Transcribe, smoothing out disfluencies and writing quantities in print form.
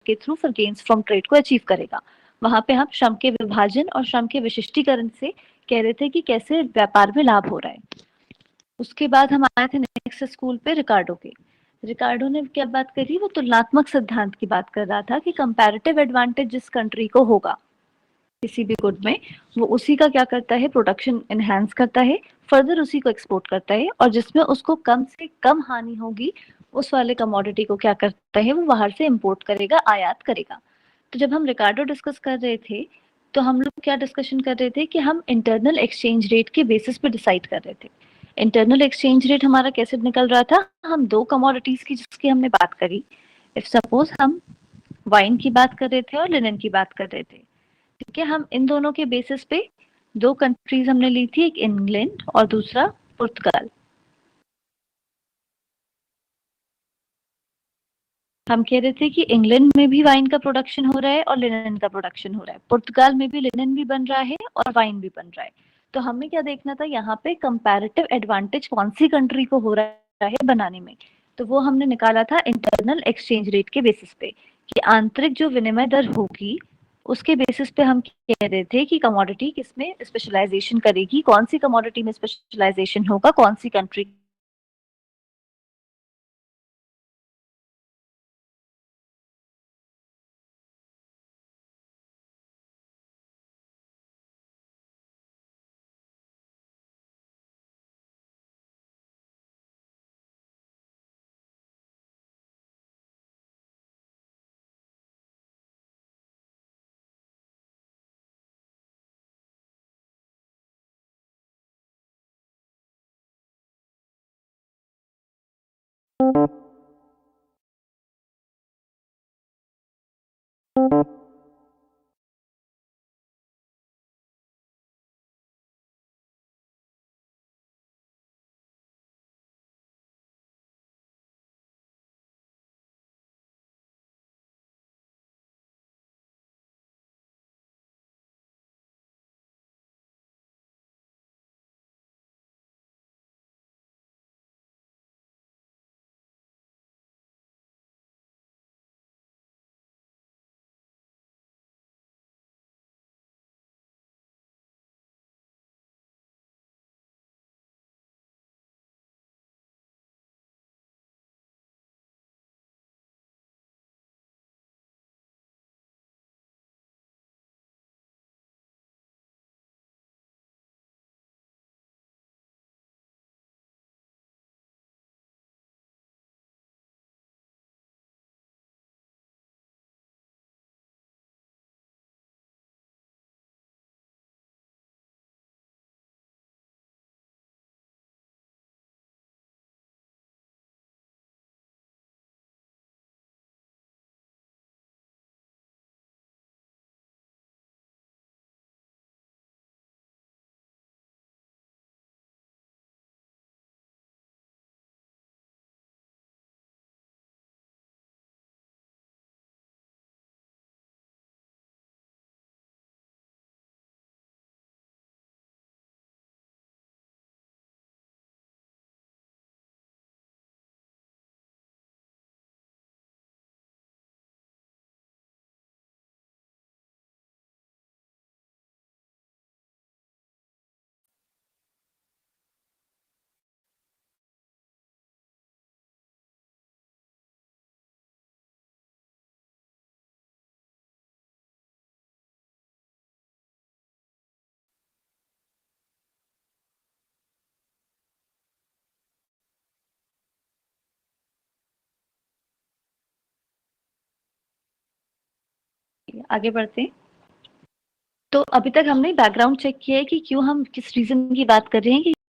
के थ्रू फिर gains from trade को अचीव करेगा। वहां पे हम श्रम के विभाजन और श्रम के विशिष्टीकरण से कह रहे थे कि कैसे व्यापार में लाभ हो रहा है। उसके बाद हम आए थे नेक्स्ट स्कूल पे रिकार्डो के। रिकार्डो ने क्या बात करी, वो तुलनात्मक सिद्धांत की बात कर रहा था कि कंपैरेटिव एडवांटेज जिस कंट्री को होगा किसी भी गुड में, वो उसी का क्या करता है, प्रोडक्शन एनहांस करता है, फर्दर उसी को एक्सपोर्ट करता है, और जिसमें उसको कम से कम हानि होगी उस वाले कमोडिटी को क्या करता है, वो बाहर से इंपोर्ट करेगा, आयात करेगा। तो जब हम रिकार्डो डिस्कस कर रहे थे तो हम लोग क्या डिस्कशन कर रहे थे कि हम इंटरनल एक्सचेंज रेट के बेसिस पे डिसाइड कर रहे थे। इंटरनल एक्सचेंज रेट हमारा कैसे निकल रहा था, हम दो कमोडिटीज की जिसकी हमने बात करी, इफ सपोज हम वाइन की बात कर रहे थे और लिनन की बात कर रहे थे, ठीक है, हम इन दोनों के बेसिस पे दो कंट्रीज हमने ली थी, एक इंग्लैंड और दूसरा पुर्तगाल। हम कह रहे थे कि इंग्लैंड में भी वाइन का प्रोडक्शन हो रहा है और लिनन का प्रोडक्शन हो रहा है, पुर्तगाल में भी लिनन भी बन रहा है और वाइन भी बन रहा है। तो हमें क्या देखना था यहाँ पे, कंपैरेटिव एडवांटेज कौन सी कंट्री को हो रहा है बनाने में। तो वो हमने निकाला था इंटरनल एक्सचेंज रेट के बेसिस पे, कि आंतरिक जो विनिमय दर होगी उसके बेसिस पे हम कह रहे थे कि कमोडिटी किसमें स्पेशलाइजेशन करेगी, कौन सी कमोडिटी में स्पेशलाइजेशन होगा, कौन सी कंट्री। आगे बढ़ते हैं। तो अभी तक हमने बैकग्राउंड चेक किया है कि क्यों हम किस रीजन की बात कर रहे हैं कि